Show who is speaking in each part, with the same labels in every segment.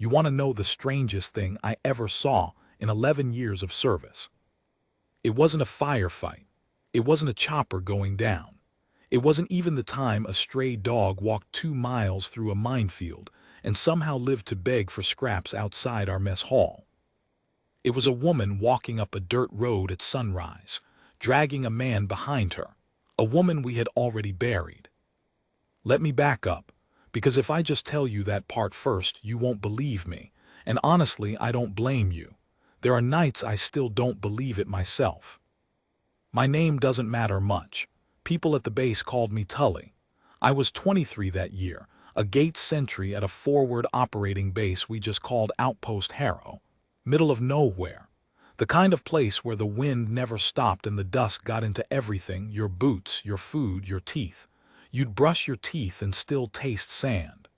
Speaker 1: You want to know the strangest thing I ever saw in 11 years of service? It wasn't a firefight. It wasn't a chopper going down. It wasn't even the time a stray dog walked 2 miles through a minefield and somehow lived to beg for scraps outside our mess hall. It was a woman walking up a dirt road at sunrise, dragging a man behind her, a woman we had already buried. Let me back up, because if I just tell you that part first, you won't believe me, and honestly, I don't blame you. There are nights I still don't believe it myself. My name doesn't matter much. People at the base called me Tully. I was 23 that year, a gate sentry at a forward operating base we just called Outpost Harrow. Middle of nowhere. The kind of place where the wind never stopped and the dust got into everything, your boots, your food, your teeth. You'd brush your teeth and still taste sand.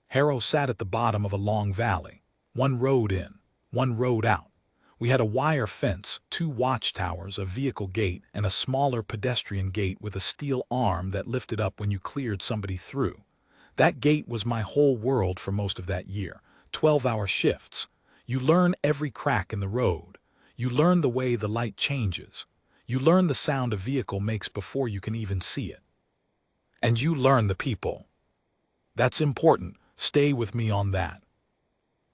Speaker 1: Harrow sat at the bottom of a long valley. One road in, one road out. We had a wire fence, 2 watchtowers, a vehicle gate, and a smaller pedestrian gate with a steel arm that lifted up when you cleared somebody through. That gate was my whole world for most of that year. 12-hour shifts. You learn every crack in the road. You learn the way the light changes. You learn the sound a vehicle makes before you can even see it. And you learn the people. That's important. Stay with me on that.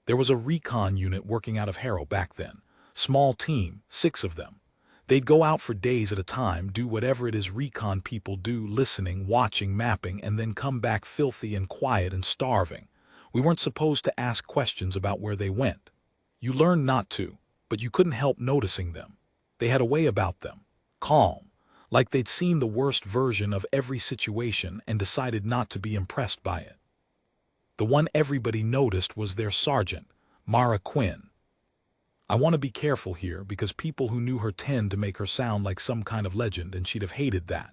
Speaker 1: There was a recon unit working out of Harrow back then. Small team, 6 of them. They'd go out for days at a time, do whatever it is recon people do, listening, watching, mapping, and then come back filthy and quiet and starving. We weren't supposed to ask questions about where they went. You learned not to, but you couldn't help noticing them. They had a way about them. Calm. Like they'd seen the worst version of every situation and decided not to be impressed by it. The one everybody noticed was their sergeant, Mara Quinn. I want to be careful here because people who knew her tend to make her sound like some kind of legend, and she'd have hated that.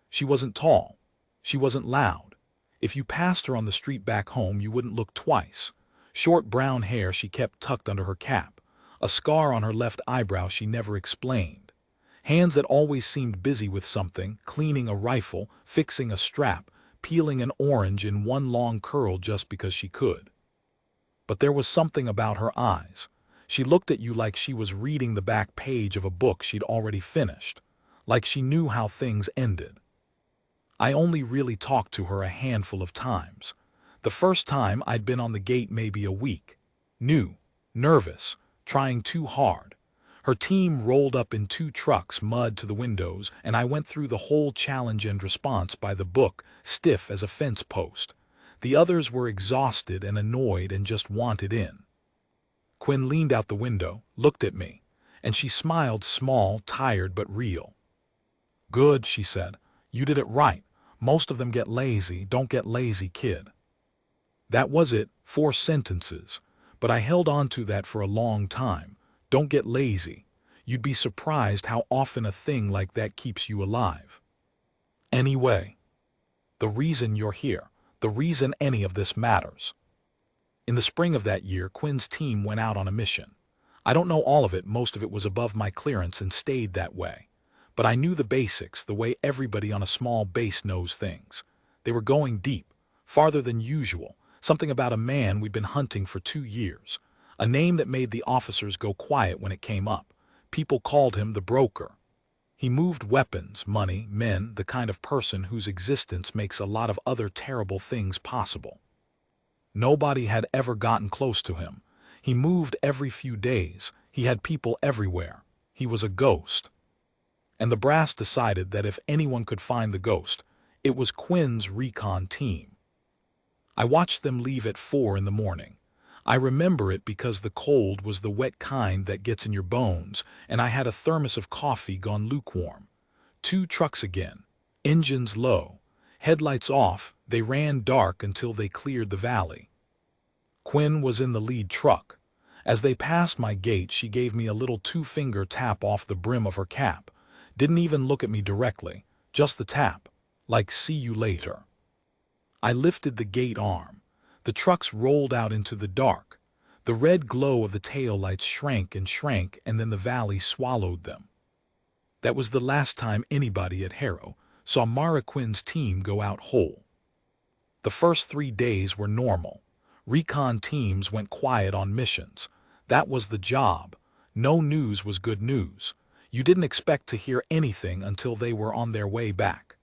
Speaker 1: She wasn't tall. She wasn't loud. If you passed her on the street back home, you wouldn't look twice. Short brown hair she kept tucked under her cap. A scar on her left eyebrow she never explained. Hands that always seemed busy with something, cleaning a rifle, fixing a strap, peeling an orange in one long curl just because she could. But there was something about her eyes. She looked at you like she was reading the back page of a book she'd already finished, like she knew how things ended. I only really talked to her a handful of times. The first time I'd been on the gate maybe a week. New, nervous, trying too hard. Her team rolled up in 2 trucks, mud to the windows, and I went through the whole challenge and response by the book, stiff as a fence post. The others were exhausted and annoyed and just wanted in. Quinn leaned out the window, looked at me, and she smiled, small, tired but real. "Good," she said. "You did it right. Most of them get lazy. Don't get lazy, kid." That was it, 4 sentences, but I held on to that for a long time. Don't get lazy. You'd be surprised how often a thing like that keeps you alive. Anyway, the reason you're here, the reason any of this matters. In the spring of that year, Quinn's team went out on a mission. I don't know all of it, most of it was above my clearance and stayed that way. But I knew the basics, the way everybody on a small base knows things. They were going deep, farther than usual, something about a man we'd been hunting for 2 years, a name that made the officers go quiet when it came up. People called him the broker. He moved weapons, money, men, the kind of person whose existence makes a lot of other terrible things possible. Nobody had ever gotten close to him. He moved every few days. He had people everywhere. He was a ghost. And the brass decided that if anyone could find the ghost, it was Quinn's recon team. I watched them leave at 4 in the morning. I remember it because the cold was the wet kind that gets in your bones, and I had a thermos of coffee gone lukewarm. 2 trucks again, engines low, headlights off. They ran dark until they cleared the valley. Quinn was in the lead truck. As they passed my gate, she gave me a little 2-finger tap off the brim of her cap. Didn't even look at me directly, just the tap, like "see you later." I lifted the gate arm. The trucks rolled out into the dark. The red glow of the taillights shrank, and then the valley swallowed them. That was the last time anybody at Harrow saw Mara Quinn's team go out whole. The first 3 days were normal. Recon teams went quiet on missions. That was the job. No news was good news. You didn't expect to hear anything until they were on their way back.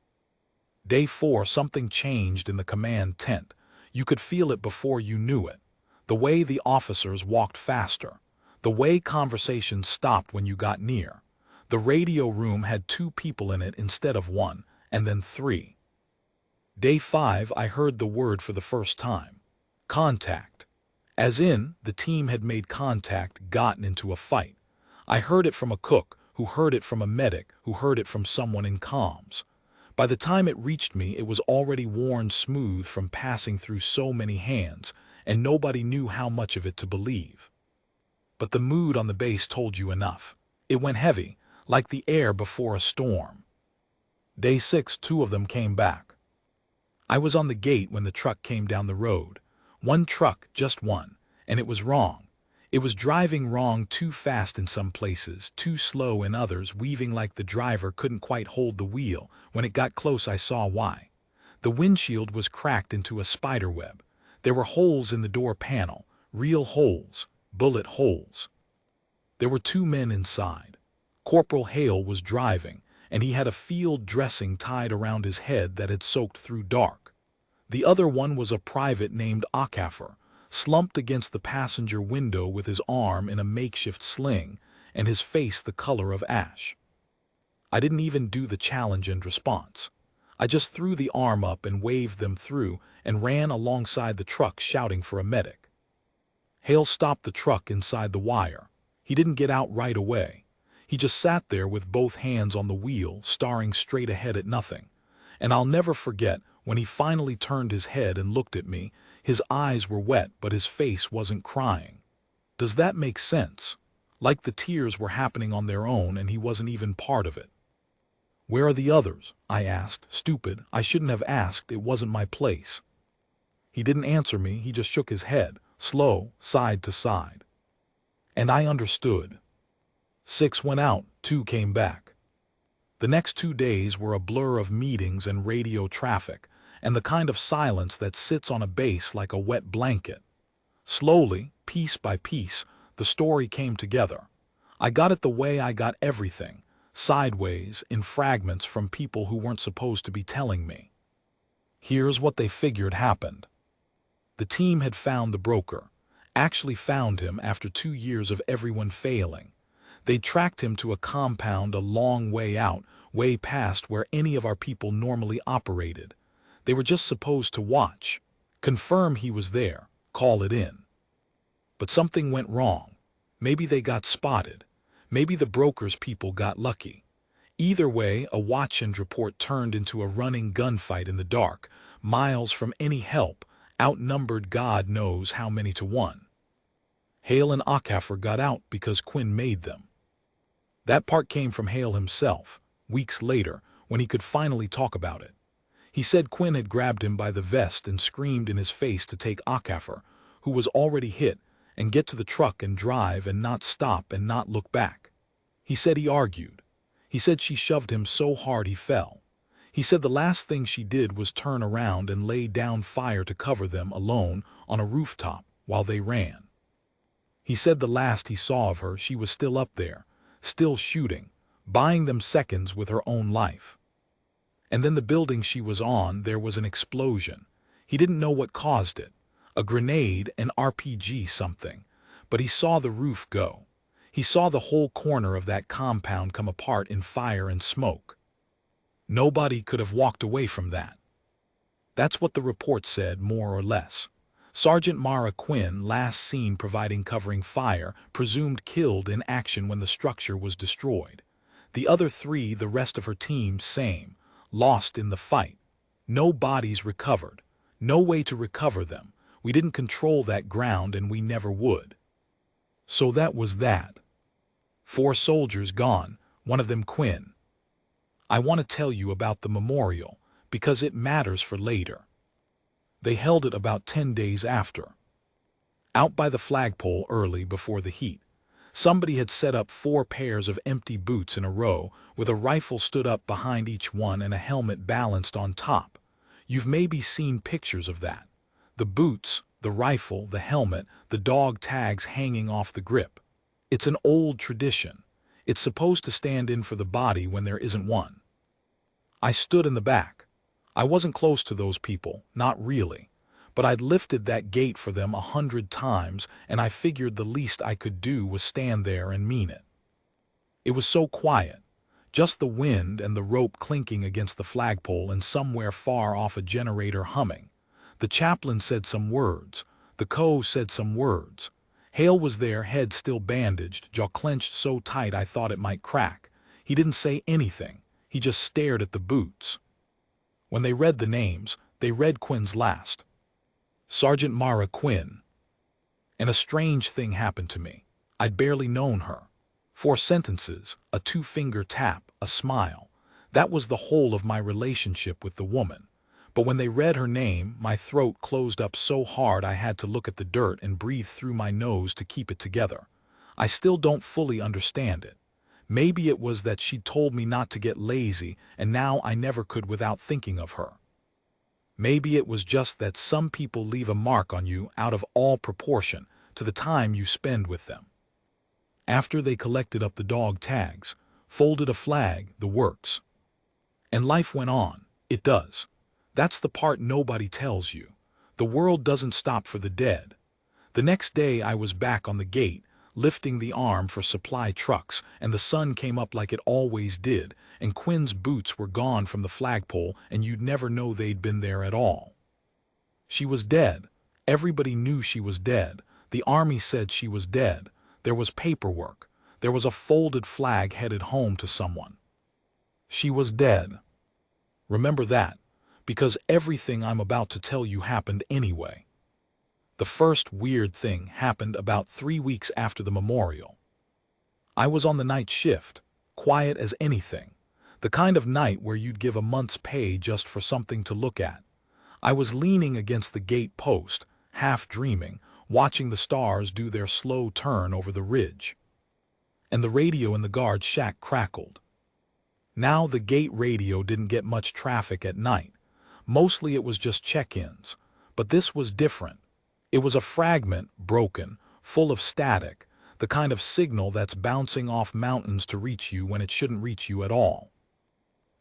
Speaker 1: Day 4, something changed in the command tent. You could feel it before you knew it. The way the officers walked faster. The way conversations stopped when you got near. The radio room had 2 people in it instead of 1, and then 3. Day 5, I heard the word for the first time. Contact. As in, the team had made contact, gotten into a fight. I heard it from a cook, who heard it from a medic, who heard it from someone in comms. By the time it reached me, it was already worn smooth from passing through so many hands, and nobody knew how much of it to believe. But the mood on the base told you enough. It went heavy, like the air before a storm. Day 6, 2 of them came back. I was on the gate when the truck came down the road. One truck, just one, and it was wrong. It was driving wrong, too fast in some places, too slow in others, weaving like the driver couldn't quite hold the wheel. When it got close, I saw why. The windshield was cracked into a spider web. There were holes in the door panel, real holes, bullet holes. There were 2 men inside. Corporal Hale was driving, and he had a field dressing tied around his head that had soaked through dark. The other one was a private named Akaffer, slumped against the passenger window with his arm in a makeshift sling and his face the color of ash. I didn't even do the challenge and response. I just threw the arm up and waved them through and ran alongside the truck shouting for a medic. Hale stopped the truck inside the wire. He didn't get out right away. He just sat there with both hands on the wheel, staring straight ahead at nothing. And I'll never forget when he finally turned his head and looked at me. His eyes were wet, but his face wasn't crying. Does that make sense? Like the tears were happening on their own and he wasn't even part of it. "Where are the others?" I asked. Stupid, I shouldn't have asked, it wasn't my place. He didn't answer me, he just shook his head, slow, side to side. And I understood. 6 went out, 2 came back. The next 2 days were a blur of meetings and radio traffic, and the kind of silence that sits on a base like a wet blanket. Slowly, piece by piece, the story came together. I got it the way I got everything, sideways, in fragments from people who weren't supposed to be telling me. Here's what they figured happened. The team had found the broker, actually found him after 2 years of everyone failing. They tracked him to a compound a long way out, way past where any of our people normally operated. They were just supposed to watch, confirm he was there, call it in. But something went wrong. Maybe they got spotted. Maybe the broker's people got lucky. Either way, a watch and report turned into a running gunfight in the dark, miles from any help, outnumbered God knows how many to 1. Hale and Akaffer got out because Quinn made them. That part came from Hale himself, weeks later, when he could finally talk about it. He said Quinn had grabbed him by the vest and screamed in his face to take Akaffer, who was already hit, and get to the truck and drive and not stop and not look back. He said he argued. He said she shoved him so hard he fell. He said the last thing she did was turn around and lay down fire to cover them alone on a rooftop while they ran. He said the last he saw of her, she was still up there, still shooting, buying them seconds with her own life. And then the building she was on, there was an explosion. He didn't know what caused it, a grenade, an RPG, something, but he saw the roof go. He saw the whole corner of that compound come apart in fire and smoke. Nobody could have walked away from that. That's what the report said, more or less. Sergeant Mara Quinn, last seen providing covering fire, presumed killed in action when the structure was destroyed. The other 3, the rest of her team, same, lost in the fight. No bodies recovered. No way to recover them. We didn't control that ground and we never would. So that was that. 4 soldiers gone, one of them Quinn. I want to tell you about the memorial, because it matters for later. They held it about 10 days after. Out by the flagpole early before the heat, somebody had set up 4 pairs of empty boots in a row, with a rifle stood up behind each one and a helmet balanced on top. You've maybe seen pictures of that. The boots, the rifle, the helmet, the dog tags hanging off the grip. It's an old tradition. It's supposed to stand in for the body when there isn't one. I stood in the back. I wasn't close to those people, not really. But I'd lifted that gate for them 100 times, and I figured the least I could do was stand there and mean it. It was so quiet. Just the wind and the rope clinking against the flagpole, and somewhere far off a generator humming. The chaplain said some words. The co said some words. Hale was there, head still bandaged, jaw clenched so tight I thought it might crack. He didn't say anything. He just stared at the boots. When they read the names, they read Quinn's last. Sergeant Mara Quinn. And a strange thing happened to me. I'd barely known her. 4 sentences, a 2-finger tap, a smile. That was the whole of my relationship with the woman. But when they read her name, my throat closed up so hard I had to look at the dirt and breathe through my nose to keep it together. I still don't fully understand it. Maybe it was that she'd told me not to get lazy, and now I never could without thinking of her. Maybe it was just that some people leave a mark on you out of all proportion to the time you spend with them. After they collected up the dog tags, folded a flag, the works. And life went on. It does. That's the part nobody tells you. The world doesn't stop for the dead. The next day I was back on the gate, lifting the arm for supply trucks, and the sun came up like it always did, and Quinn's boots were gone from the flagpole, and you'd never know they'd been there at all. She was dead. Everybody knew she was dead. The army said she was dead. There was paperwork. There was a folded flag headed home to someone. She was dead. Remember that, because everything I'm about to tell you happened anyway. The first weird thing happened about 3 weeks after the memorial. I was on the night shift, quiet as anything, the kind of night where you'd give a month's pay just for something to look at. I was leaning against the gate post, half dreaming, watching the stars do their slow turn over the ridge. And the radio in the guard shack crackled. Now the gate radio didn't get much traffic at night. Mostly it was just check-ins. But this was different. It was a fragment, broken, full of static, the kind of signal that's bouncing off mountains to reach you when it shouldn't reach you at all.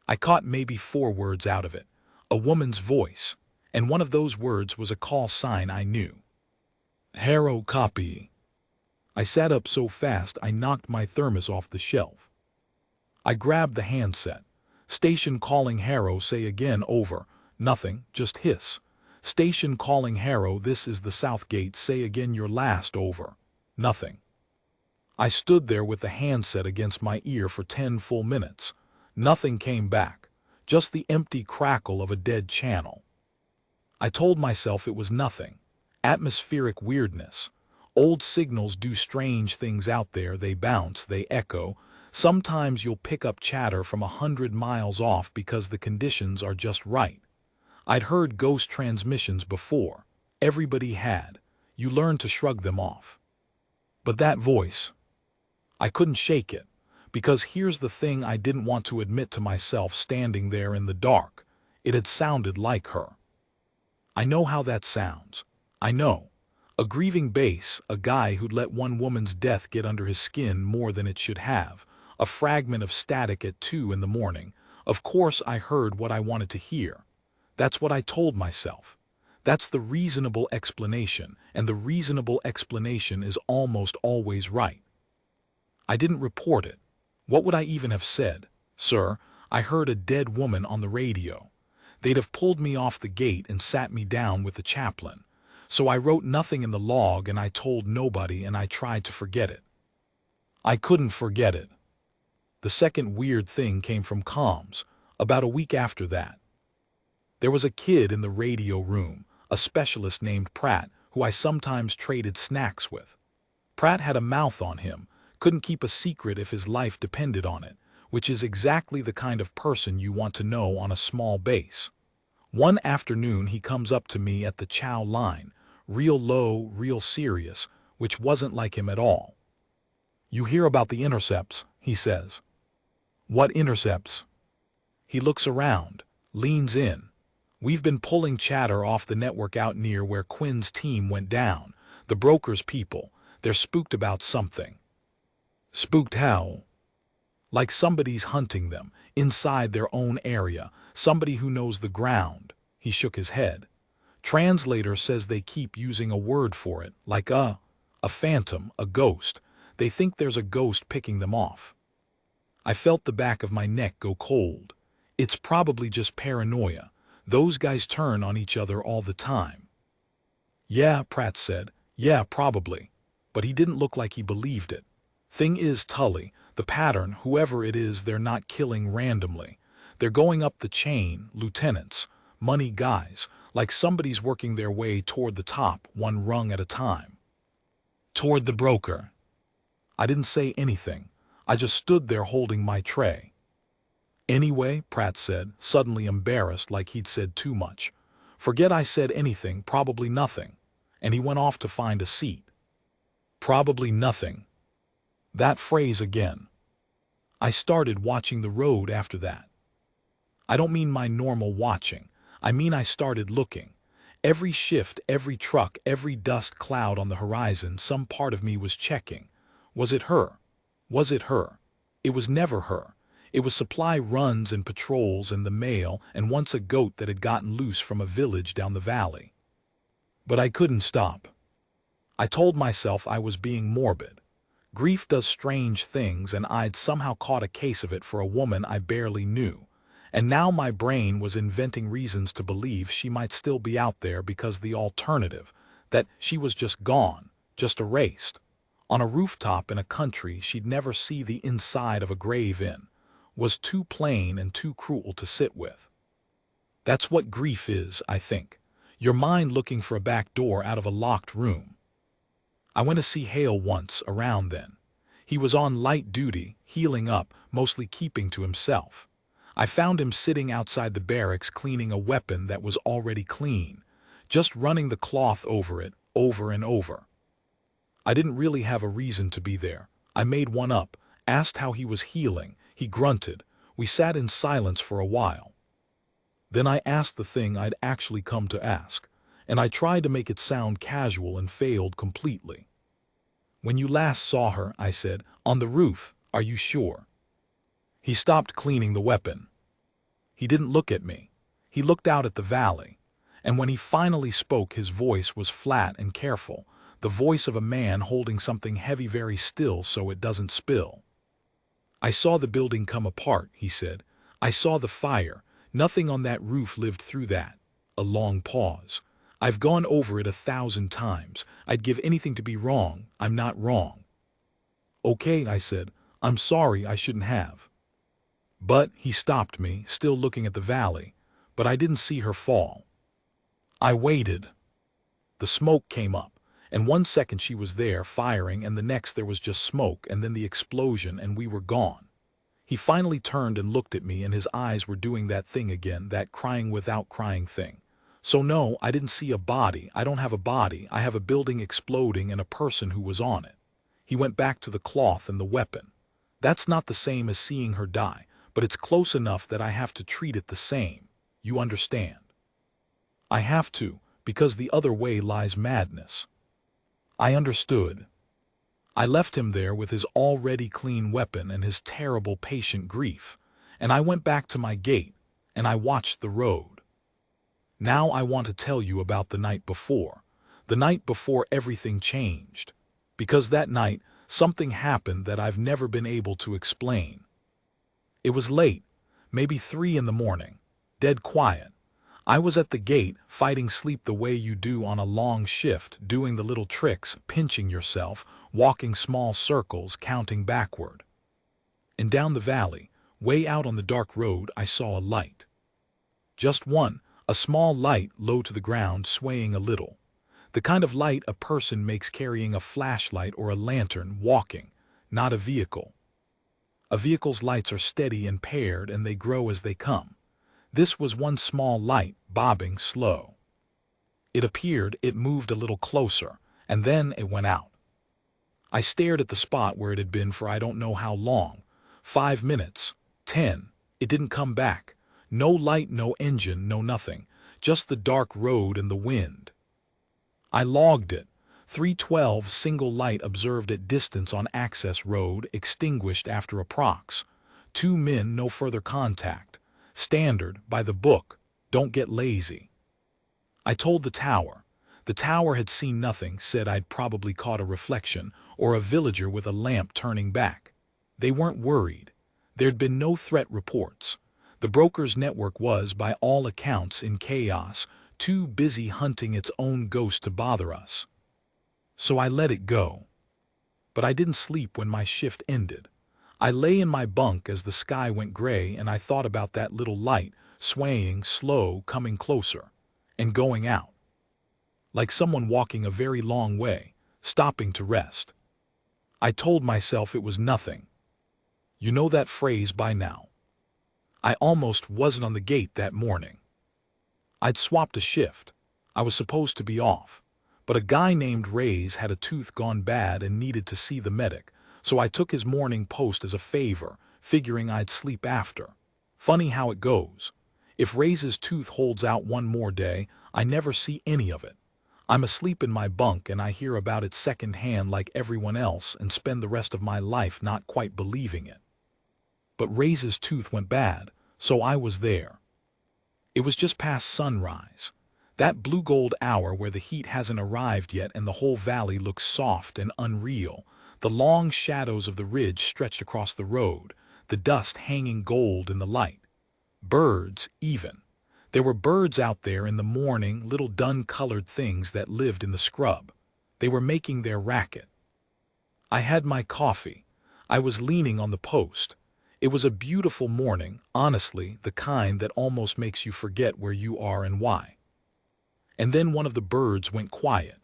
Speaker 1: I caught maybe 4 words out of it, a woman's voice, and one of those words was a call sign I knew. Hero copy. I sat up so fast I knocked my thermos off the shelf. I grabbed the handset. Station calling Hero, say again, over. Nothing, just hiss. Station calling Hero, this is the South Gate, say again your last, over. Nothing. I stood there with the handset against my ear for 10 full minutes. Nothing came back, just the empty crackle of a dead channel. I told myself it was nothing. Atmospheric weirdness. Old signals do strange things out there, they bounce, they echo. Sometimes you'll pick up chatter from 100 miles off because the conditions are just right. I'd heard ghost transmissions before. Everybody had. You learn to shrug them off. But that voice, I couldn't shake it, because here's the thing I didn't want to admit to myself standing there in the dark. It had sounded like her. I know how that sounds. I know. A grieving bass, a guy who'd let one woman's death get under his skin more than it should have, a fragment of static at 2 in the morning. Of course I heard what I wanted to hear. That's what I told myself. That's the reasonable explanation, and the reasonable explanation is almost always right. I didn't report it. What would I even have said? Sir, I heard a dead woman on the radio. They'd have pulled me off the gate and sat me down with the chaplain. So I wrote nothing in the log, and I told nobody, and I tried to forget it. I couldn't forget it. The second weird thing came from comms, about a week after that. There was a kid in the radio room, a specialist named Pratt, who I sometimes traded snacks with. Pratt had a mouth on him, couldn't keep a secret if his life depended on it, which is exactly the kind of person you want to know on a small base. One afternoon he comes up to me at the chow line, real low, real serious, which wasn't like him at all. You hear about the intercepts, he says. What intercepts? He looks around, leans in. We've been pulling chatter off the network out near where Quinn's team went down. The broker's people, they're spooked about something. Spooked how? Like somebody's hunting them, inside their own area, somebody who knows the ground. He shook his head. Translator says they keep using a word for it, like a phantom, a ghost. They think there's a ghost picking them off. I felt the back of my neck go cold. It's probably just paranoia. Those guys turn on each other all the time. Yeah, Pratt said. Yeah, probably. But he didn't look like he believed it. Thing is, Tully, the pattern, whoever it is, they're not killing randomly. They're going up the chain, lieutenants, money guys, like somebody's working their way toward the top, one rung at a time. Toward the broker. I didn't say anything. I just stood there holding my tray. Anyway, Pratt said, suddenly embarrassed like he'd said too much. Forget I said anything, probably nothing. And he went off to find a seat. Probably nothing. That phrase again. I started watching the road after that. I don't mean my normal watching. I mean I started looking. Every shift, every truck, every dust cloud on the horizon, some part of me was checking. Was it her? Was it her? It was never her. It was supply runs and patrols and the mail and once a goat that had gotten loose from a village down the valley. But I couldn't stop. I told myself I was being morbid. Grief does strange things, and I'd somehow caught a case of it for a woman I barely knew. And now my brain was inventing reasons to believe she might still be out there because the alternative, that she was just gone, just erased, on a rooftop in a country she'd never see the inside of a grave in, was too plain and too cruel to sit with. That's what grief is, I think. Your mind looking for a back door out of a locked room. I went to see Hale once, around then. He was on light duty, healing up, mostly keeping to himself. I found him sitting outside the barracks cleaning a weapon that was already clean, just running the cloth over it, over and over. I didn't really have a reason to be there. I made one up, asked how he was healing. He grunted. We sat in silence for a while. Then I asked the thing I'd actually come to ask, and I tried to make it sound casual and failed completely. When you last saw her, I said, on the roof, are you sure? He stopped cleaning the weapon. He didn't look at me. He looked out at the valley, and when he finally spoke, his voice was flat and careful, the voice of a man holding something heavy very still so it doesn't spill. I saw the building come apart, he said. I saw the fire. Nothing on that roof lived through that. A long pause. I've gone over it 1,000 times. I'd give anything to be wrong. I'm not wrong. Okay, I said. I'm sorry, I shouldn't have. But, he stopped me, still looking at the valley, but I didn't see her fall. I waited. The smoke came up, and 1 second she was there, firing, and the next there was just smoke, and then the explosion, and we were gone. He finally turned and looked at me, and his eyes were doing that thing again, that crying without crying thing. So no, I didn't see a body. I don't have a body. I have a building exploding and a person who was on it. He went back to the cloth and the weapon. That's not the same as seeing her die, but it's close enough that I have to treat it the same. You understand? I have to, because the other way lies madness. I understood. I left him there with his already clean weapon and his terrible patient grief, and I went back to my gate, and I watched the road. Now I want to tell you about the night before everything changed, because that night something happened that I've never been able to explain. It was late, maybe 3 in the morning, dead quiet. I was at the gate, fighting sleep the way you do on a long shift, doing the little tricks, pinching yourself, walking small circles, counting backward. And down the valley, way out on the dark road, I saw a light. Just one, a small light low to the ground, swaying a little. The kind of light a person makes carrying a flashlight or a lantern, walking, not a vehicle. A vehicle's lights are steady and paired, and they grow as they come. This was one small light, bobbing slow. It appeared, it moved a little closer, and then it went out. I stared at the spot where it had been for I don't know how long. 5 minutes, 10. It didn't come back. No light, no engine, no nothing. just the dark road and the wind. I logged it. 312 single light observed at distance on access road, extinguished after approx. 2 min, no further contact. Standard, by the book, don't get lazy. I told the tower. The tower had seen nothing, said I'd probably caught a reflection, or a villager with a lamp turning back. They weren't worried. There'd been no threat reports. The broker's network was, by all accounts, in chaos, too busy hunting its own ghost to bother us. So I let it go. But I didn't sleep when my shift ended. I lay in my bunk as the sky went gray, and I thought about that little light, swaying, slow, coming closer, and going out. Like someone walking a very long way, stopping to rest. I told myself it was nothing. You know that phrase by now. I almost wasn't on the gate that morning. I'd swapped a shift. I was supposed to be off. But a guy named Ray's had a tooth gone bad and needed to see the medic, so I took his morning post as a favor, figuring I'd sleep after. Funny how it goes. If Ray's tooth holds out one more day, I never see any of it. I'm asleep in my bunk and I hear about it secondhand like everyone else and spend the rest of my life not quite believing it. But Ray's tooth went bad, so I was there. It was just past sunrise. That blue-gold hour where the heat hasn't arrived yet and the whole valley looks soft and unreal. The long shadows of the ridge stretched across the road, the dust hanging gold in the light. Birds, even. There were birds out there in the morning, little dun-colored things that lived in the scrub. They were making their racket. I had my coffee. I was leaning on the post. It was a beautiful morning, honestly, the kind that almost makes you forget where you are and why. And then one of the birds went quiet.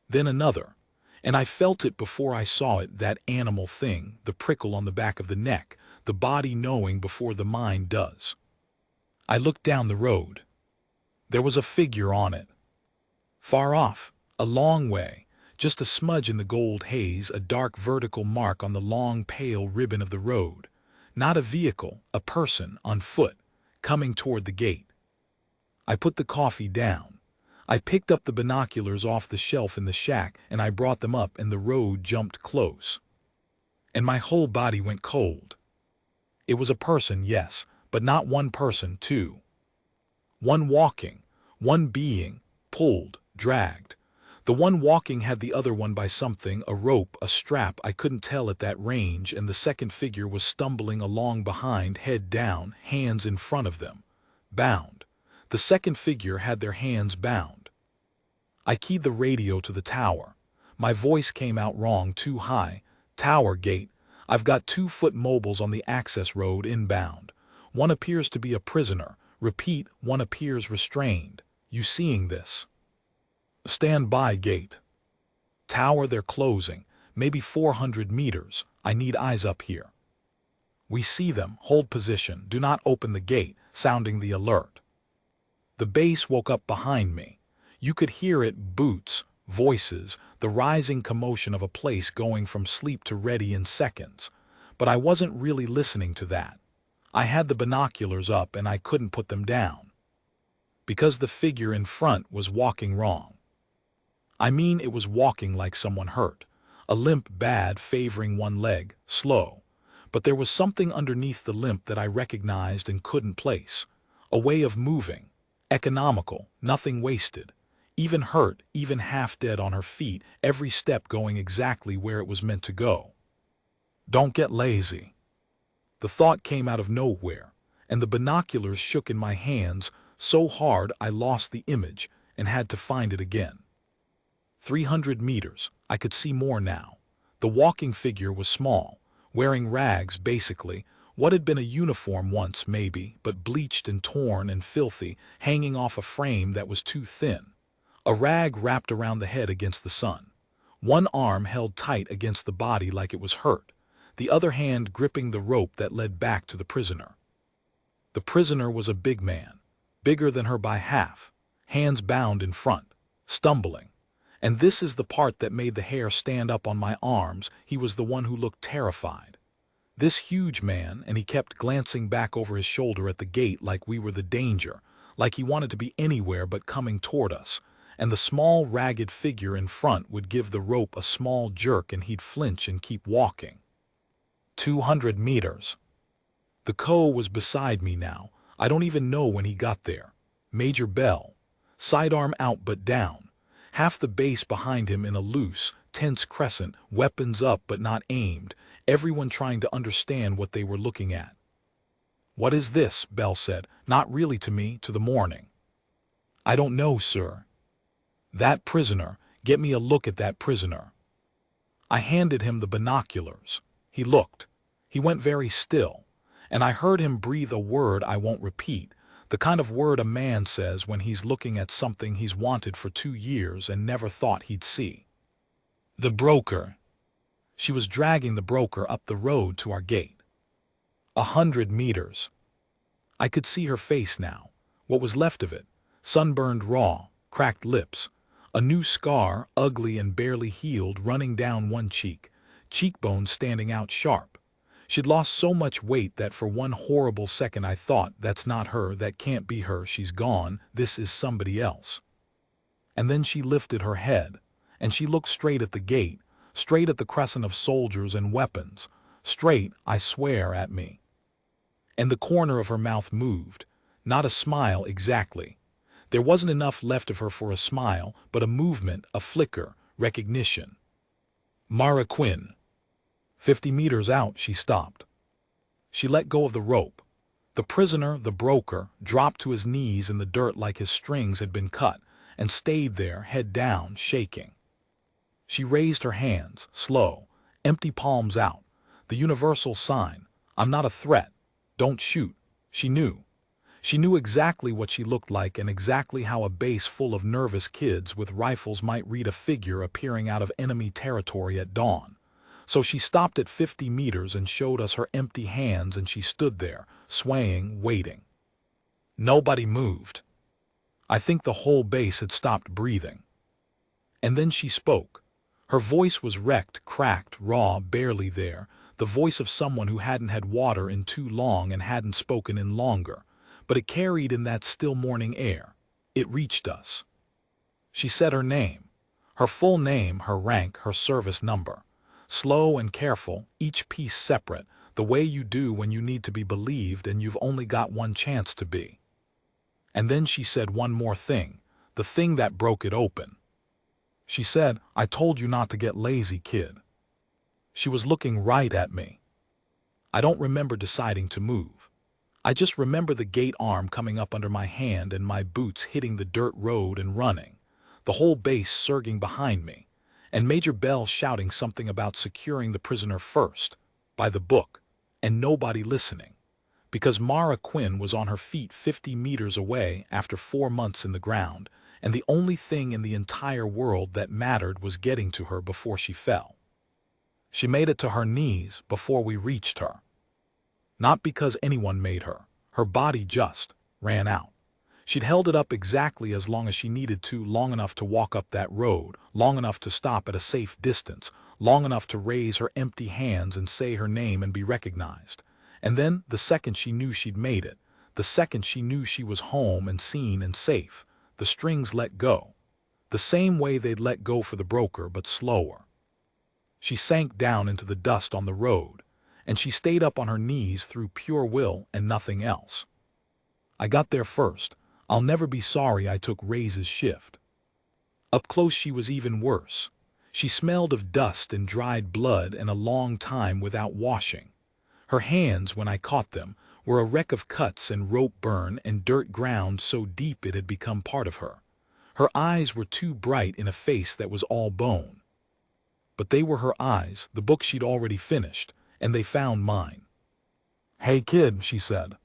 Speaker 1: Then another. And I felt it before I saw it, that animal thing, the prickle on the back of the neck, the body knowing before the mind does. I looked down the road. There was a figure on it. Far off, a long way, just a smudge in the gold haze, a dark vertical mark on the long pale ribbon of the road. Not a vehicle, a person, on foot, coming toward the gate. I put the coffee down. I picked up the binoculars off the shelf in the shack and I brought them up and the road jumped close. And my whole body went cold. It was a person, yes, but not one person, two. One walking, one being, pulled, dragged. The one walking had the other one by something, a rope, a strap, I couldn't tell at that range, and the second figure was stumbling along behind, head down, hands in front of them. Bound. The second figure had their hands bound. I keyed the radio to the tower. My voice came out wrong, too high. Tower gate. I've got 2-foot mobiles on the access road inbound. One appears to be a prisoner. Repeat, one appears restrained. You seeing this? Stand by gate. Tower, they're closing. Maybe 400 meters. I need eyes up here. We see them. Hold position. Do not open the gate. Sounding the alert. The base woke up behind me. You could hear it, boots, voices, the rising commotion of a place going from sleep to ready in seconds. But I wasn't really listening to that. I had the binoculars up and I couldn't put them down. Because the figure in front was walking wrong. I mean, it was walking like someone hurt. A limp bad, favoring one leg, slow. But there was something underneath the limp that I recognized and couldn't place. A way of moving. Economical, nothing wasted. Even hurt, even half dead on her feet, every step going exactly where it was meant to go. Don't get lazy. The thought came out of nowhere, and the binoculars shook in my hands so hard I lost the image and had to find it again. 300 meters, I could see more now. The walking figure was small, wearing rags basically, what had been a uniform once maybe, but bleached and torn and filthy, hanging off a frame that was too thin. A rag wrapped around the head against the sun. One arm held tight against the body like it was hurt, the other hand gripping the rope that led back to the prisoner. The prisoner was a big man, bigger than her by half, hands bound in front, stumbling. And this is the part that made the hair stand up on my arms. He was the one who looked terrified. This huge man, and he kept glancing back over his shoulder at the gate like we were the danger, like he wanted to be anywhere but coming toward us, and the small, ragged figure in front would give the rope a small jerk and he'd flinch and keep walking. 200 meters. The co was beside me now. I don't even know when he got there. Major Bell. Sidearm out but down. Half the base behind him in a loose, tense crescent, weapons up but not aimed, everyone trying to understand what they were looking at. "What is this?" Bell said, not really to me, to the morning. "I don't know, sir." "That prisoner. Get me a look at that prisoner." I handed him the binoculars. He looked. He went very still, and I heard him breathe a word I won't repeat, the kind of word a man says when he's looking at something he's wanted for 2 years and never thought he'd see. "The broker." She was dragging the broker up the road to our gate. 100 meters. I could see her face now, what was left of it, sunburned raw, cracked lips, a new scar, ugly and barely healed, running down one cheek, cheekbones standing out sharp. She'd lost so much weight that for one horrible second I thought, that's not her, that can't be her, she's gone, this is somebody else. And then she lifted her head, and she looked straight at the gate, straight at the crescent of soldiers and weapons, straight, I swear, at me. And the corner of her mouth moved, not a smile exactly. There wasn't enough left of her for a smile, but a movement, a flicker, recognition. "Mara Quinn." 50 meters out, she stopped. She let go of the rope. The prisoner, the broker, dropped to his knees in the dirt like his strings had been cut, and stayed there, head down, shaking. She raised her hands, slow, empty palms out, the universal sign, "I'm not a threat. Don't shoot." She knew. She knew exactly what she looked like and exactly how a base full of nervous kids with rifles might read a figure appearing out of enemy territory at dawn. So she stopped at 50 meters and showed us her empty hands, and she stood there, swaying, waiting. Nobody moved. I think the whole base had stopped breathing. And then she spoke. Her voice was wrecked, cracked, raw, barely there, the voice of someone who hadn't had water in too long and hadn't spoken in longer, but it carried in that still morning air. It reached us. She said her name, her full name, her rank, her service number. Slow and careful, each piece separate, the way you do when you need to be believed and you've only got one chance to be. And then she said one more thing, the thing that broke it open. She said, "I told you not to get lazy, kid." She was looking right at me. I don't remember deciding to move. I just remember the gate arm coming up under my hand and my boots hitting the dirt road and running, the whole base surging behind me, and Major Bell shouting something about securing the prisoner first, by the book, and nobody listening, because Mara Quinn was on her feet 50 meters away after 4 months in the ground, and the only thing in the entire world that mattered was getting to her before she fell. She made it to her knees before we reached her. Not because anyone made her. Her body just ran out. She'd held it up exactly as long as she needed to, long enough to walk up that road, long enough to stop at a safe distance, long enough to raise her empty hands and say her name and be recognized. And then, the second she knew she'd made it, the second she knew she was home and seen and safe, the strings let go. The same way they'd let go for the broker, but slower. She sank down into the dust on the road, and she stayed up on her knees through pure will and nothing else. I got there first. I'll never be sorry I took Ray's shift. Up close she was even worse. She smelled of dust and dried blood and a long time without washing. Her hands, when I caught them, were a wreck of cuts and rope burn and dirt ground so deep it had become part of her. Her eyes were too bright in a face that was all bone. But they were her eyes, the book she'd already finished, and they found mine. "Hey kid," she said.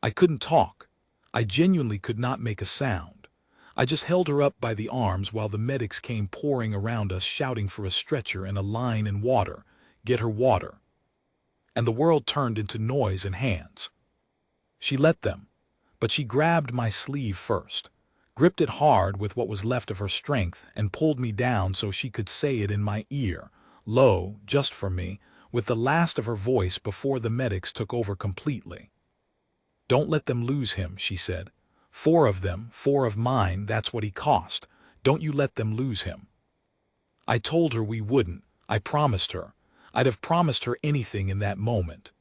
Speaker 1: I couldn't talk. I genuinely could not make a sound. I just held her up by the arms while the medics came pouring around us shouting for a stretcher and a line and water. Get her water. And the world turned into noise and hands. She let them, but she grabbed my sleeve first, gripped it hard with what was left of her strength, and pulled me down so she could say it in my ear, low, just for me, with the last of her voice before the medics took over completely. "Don't let them lose him," she said. 4 of them, 4 of mine, that's what he cost. Don't you let them lose him. I told her we wouldn't. I promised her. I'd have promised her anything in that moment.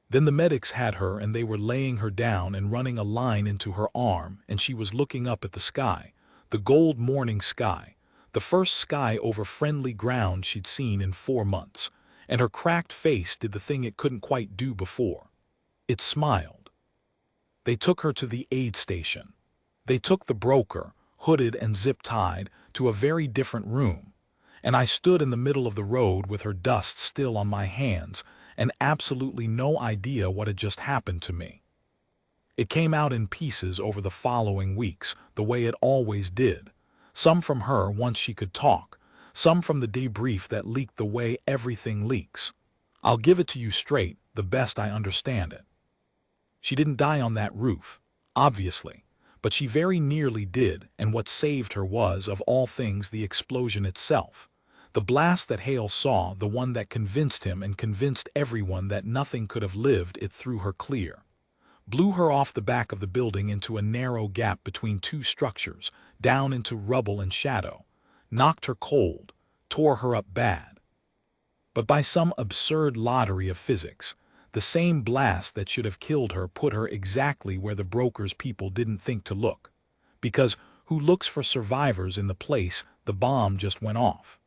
Speaker 1: Then the medics had her and they were laying her down and running a line into her arm, and she was looking up at the sky, the gold morning sky, the first sky over friendly ground she'd seen in 4 months, and her cracked face did the thing it couldn't quite do before. It smiled. They took her to the aid station. They took the broker, hooded and zip-tied, to a very different room, and I stood in the middle of the road with her dust still on my hands and absolutely no idea what had just happened to me. It came out in pieces over the following weeks, the way it always did. Some from her once she could talk, some from the debrief that leaked the way everything leaks. I'll give it to you straight, the best I understand it. She didn't die on that roof, obviously, but she very nearly did, and what saved her was, of all things, the explosion itself. The blast that Hale saw, the one that convinced him and convinced everyone that nothing could have lived it through her clear. Blew her off the back of the building into a narrow gap between 2 structures, down into rubble and shadow. Knocked her cold, tore her up bad. But by some absurd lottery of physics, the same blast that should have killed her put her exactly where the broker's people didn't think to look. Because who looks for survivors in the place the bomb just went off?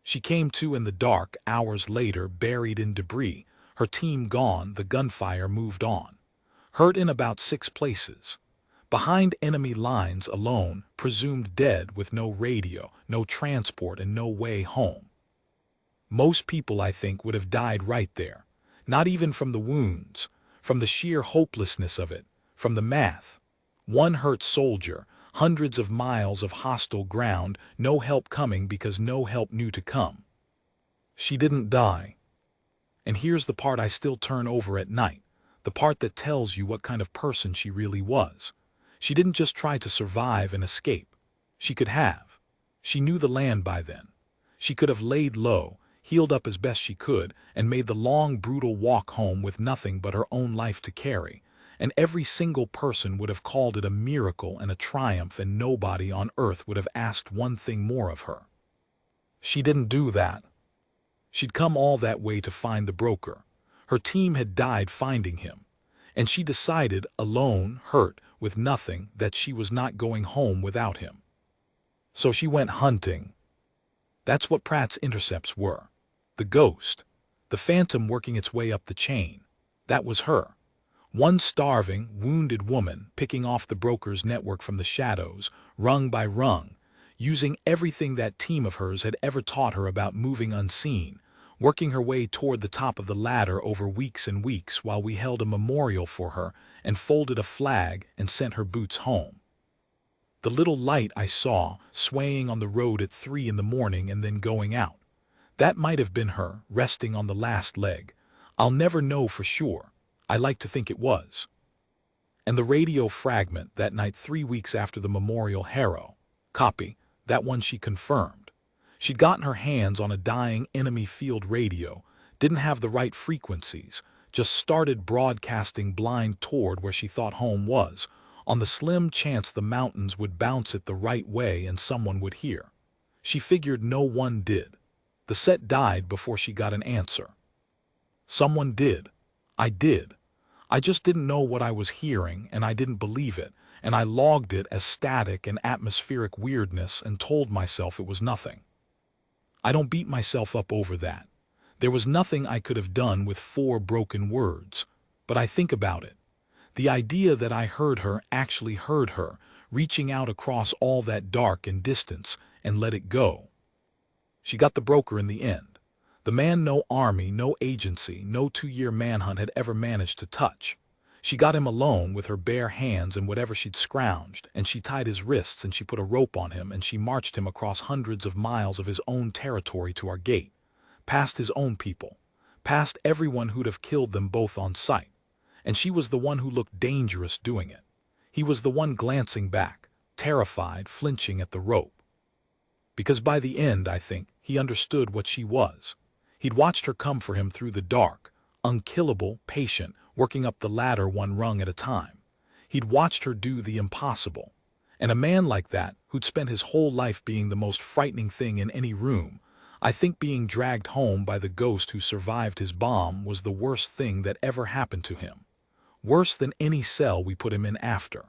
Speaker 1: She came to in the dark hours later, buried in debris, her team gone, the gunfire moved on. Hurt in about 6 places. Behind enemy lines alone, presumed dead with no radio, no transport, and no way home. Most people, I think, would have died right there. Not even from the wounds, from the sheer hopelessness of it, from the math. 1 hurt soldier, hundreds of miles of hostile ground, no help coming because no help knew to come. She didn't die. And here's the part I still turn over at night, the part that tells you what kind of person she really was. She didn't just try to survive and escape. She could have. She knew the land by then. She could have laid low, healed up as best she could, and made the long, brutal walk home with nothing but her own life to carry, and every single person would have called it a miracle and a triumph, and nobody on earth would have asked one thing more of her. She didn't do that. She'd come all that way to find the broker. Her team had died finding him, and she decided, alone, hurt, with nothing, that she was not going home without him. So she went hunting. That's what Pratt's intercepts were. The ghost, the phantom working its way up the chain. That was her. One starving, wounded woman picking off the broker's network from the shadows, rung by rung, using everything that team of hers had ever taught her about moving unseen, working her way toward the top of the ladder over weeks and weeks while we held a memorial for her and folded a flag and sent her boots home. The little light I saw swaying on the road at 3 in the morning and then going out. That might have been her, resting on the last leg. I'll never know for sure. I like to think it was. And the radio fragment that night 3 weeks after the memorial, Hero. Copy, that one she confirmed. She'd gotten her hands on a dying enemy field radio, didn't have the right frequencies, just started broadcasting blind toward where she thought home was, on the slim chance the mountains would bounce it the right way and someone would hear. She figured no one did. The set died before she got an answer. Someone did. I did. I just didn't know what I was hearing, and I didn't believe it, and I logged it as static and atmospheric weirdness and told myself it was nothing. I don't beat myself up over that. There was nothing I could have done with 4 broken words, but I think about it. The idea that I heard her, actually heard her, reaching out across all that dark and distance, and let it go. She got the broker in the end. The man no army, no agency, no 2-year manhunt had ever managed to touch. She got him alone with her bare hands and whatever she'd scrounged, and she tied his wrists and she put a rope on him and she marched him across hundreds of miles of his own territory to our gate, past his own people, past everyone who'd have killed them both on sight. And she was the one who looked dangerous doing it. He was the one glancing back, terrified, flinching at the rope. Because by the end, I think, he understood what she was. He'd watched her come for him through the dark, unkillable, patient, working up the ladder 1 rung at a time. He'd watched her do the impossible. And a man like that, who'd spent his whole life being the most frightening thing in any room, I think being dragged home by the ghost who survived his bomb was the worst thing that ever happened to him. Worse than any cell we put him in after.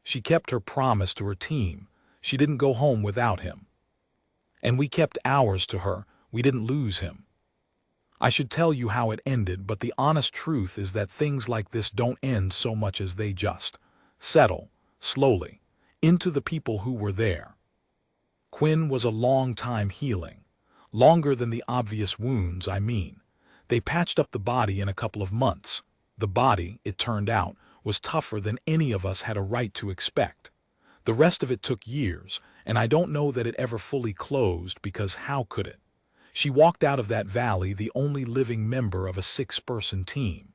Speaker 1: She kept her promise to her team. She didn't go home without him. And we kept ours to her. We didn't lose him. I should tell you how it ended, but the honest truth is that things like this don't end so much as they just settle, slowly, into the people who were there. Quinn was a long time healing. Longer than the obvious wounds, I mean. They patched up the body in a couple of months. The body, it turned out, was tougher than any of us had a right to expect. The rest of it took years, and I don't know that it ever fully closed, because how could it? She walked out of that valley the only living member of a 6-person team.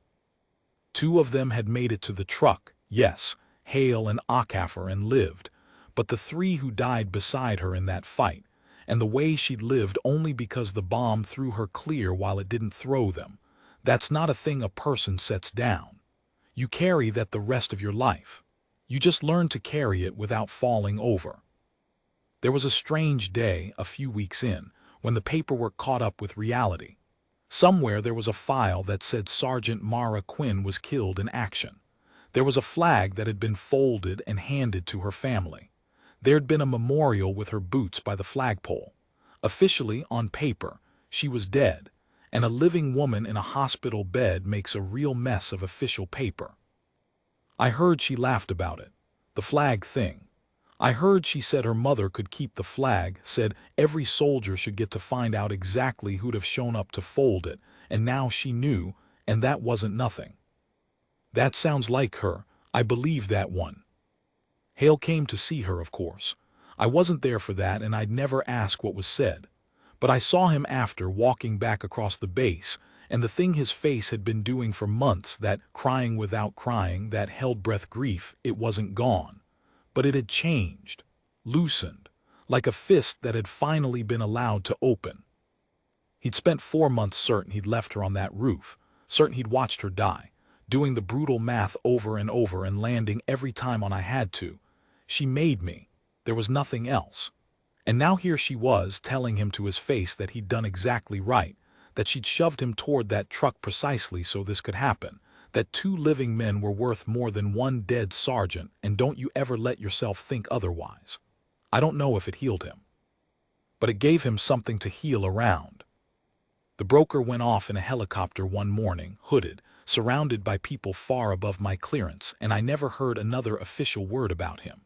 Speaker 1: 2 of them had made it to the truck, yes, Hale and Akaffer, and lived, but the 3 who died beside her in that fight, and the way she'd lived only because the bomb threw her clear while it didn't throw them, that's not a thing a person sets down. You carry that the rest of your life. You just learn to carry it without falling over. There was a strange day, a few weeks in, when the paperwork caught up with reality. Somewhere there was a file that said Sergeant Mara Quinn was killed in action. There was a flag that had been folded and handed to her family. There'd been a memorial with her boots by the flagpole. Officially, on paper, she was dead, and a living woman in a hospital bed makes a real mess of official paper. I heard she laughed about it. The flag thing. I heard she said her mother could keep the flag, said every soldier should get to find out exactly who'd have shown up to fold it, and now she knew, and that wasn't nothing. That sounds like her. I believe that one. Hale came to see her, of course. I wasn't there for that, and I'd never ask what was said. But I saw him after, walking back across the base, and the thing his face had been doing for months, that crying without crying, that held-breath grief, it wasn't gone. But it had changed, loosened, like a fist that had finally been allowed to open. He'd spent 4 months certain he'd left her on that roof, certain he'd watched her die, doing the brutal math over and over and landing every time on I had to. She made me. There was nothing else. And now here she was, telling him to his face that he'd done exactly right, that she'd shoved him toward that truck precisely so this could happen, that 2 living men were worth more than 1 dead sergeant, and don't you ever let yourself think otherwise. I don't know if it healed him. But it gave him something to heal around. The broker went off in a helicopter one morning, hooded, surrounded by people far above my clearance, and I never heard another official word about him.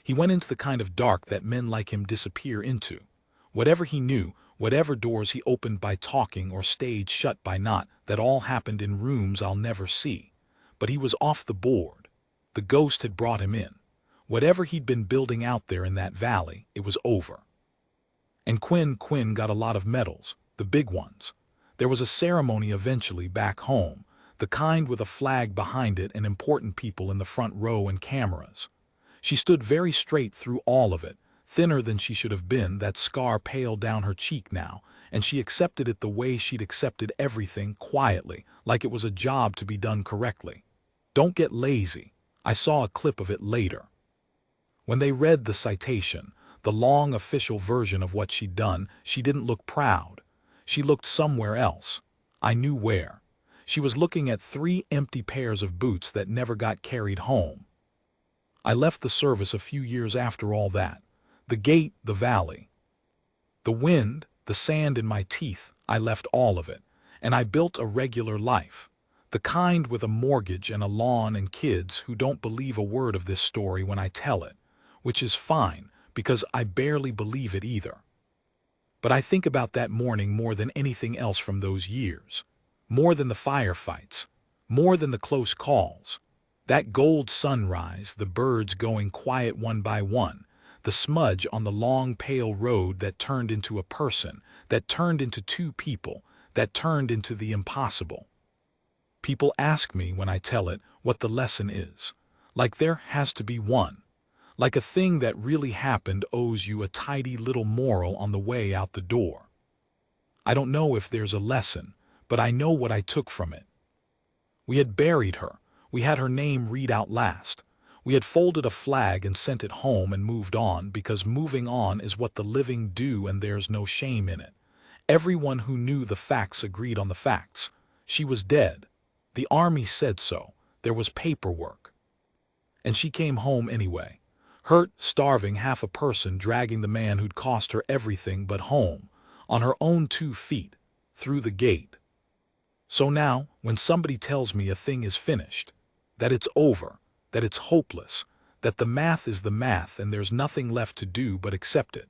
Speaker 1: He went into the kind of dark that men like him disappear into. Whatever he knew, whatever doors he opened by talking or stayed shut by not, that all happened in rooms I'll never see. But he was off the board. The ghost had brought him in. Whatever he'd been building out there in that valley, it was over. And Quinn got a lot of medals, the big ones. There was a ceremony eventually back home, the kind with a flag behind it and important people in the front row and cameras. She stood very straight through all of it, thinner than she should have been, that scar pale down her cheek now, and she accepted it the way she'd accepted everything, quietly, like it was a job to be done correctly. Don't get lazy. I saw a clip of it later. When they read the citation, the long official version of what she'd done, she didn't look proud. She looked somewhere else. I knew where. She was looking at 3 empty pairs of boots that never got carried home. I left the service a few years after all that. The gate, the valley. The wind, the sand in my teeth, I left all of it, and I built a regular life. The kind with a mortgage and a lawn and kids who don't believe a word of this story when I tell it, which is fine, because I barely believe it either. But I think about that morning more than anything else from those years. More than the firefights. More than the close calls. That gold sunrise, the birds going quiet one by one, the smudge on the long pale road that turned into a person, that turned into 2 people, that turned into the impossible. People ask me when I tell it what the lesson is. Like there has to be one. Like a thing that really happened owes you a tidy little moral on the way out the door. I don't know if there's a lesson, but I know what I took from it. We had buried her. We had her name read out last. We had folded a flag and sent it home and moved on, because moving on is what the living do and there's no shame in it. Everyone who knew the facts agreed on the facts. She was dead. The army said so. There was paperwork. And she came home anyway. Hurt, starving, half a person dragging the man who'd cost her everything but home, on her own 2 feet, through the gate. So now, when somebody tells me a thing is finished, that it's over, that it's hopeless, that the math is the math and there's nothing left to do but accept it,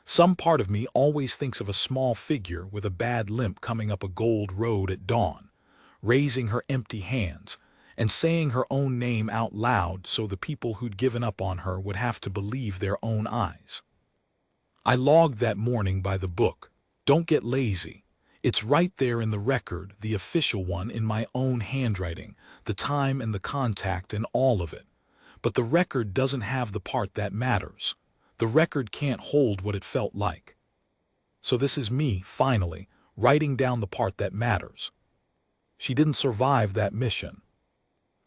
Speaker 1: some part of me always thinks of a small figure with a bad limp coming up a gold road at dawn, raising her empty hands, and saying her own name out loud so the people who'd given up on her would have to believe their own eyes. I logged that morning by the book. Don't get lazy. It's right there in the record, the official one, in my own handwriting, the time and the contact and all of it. But the record doesn't have the part that matters. The record can't hold what it felt like. So this is me, finally, writing down the part that matters. She didn't survive that mission.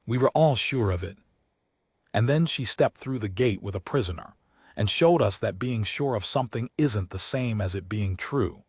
Speaker 1: We were all sure of it. And then she stepped through the gate with a prisoner, and showed us that being sure of something isn't the same as it being true.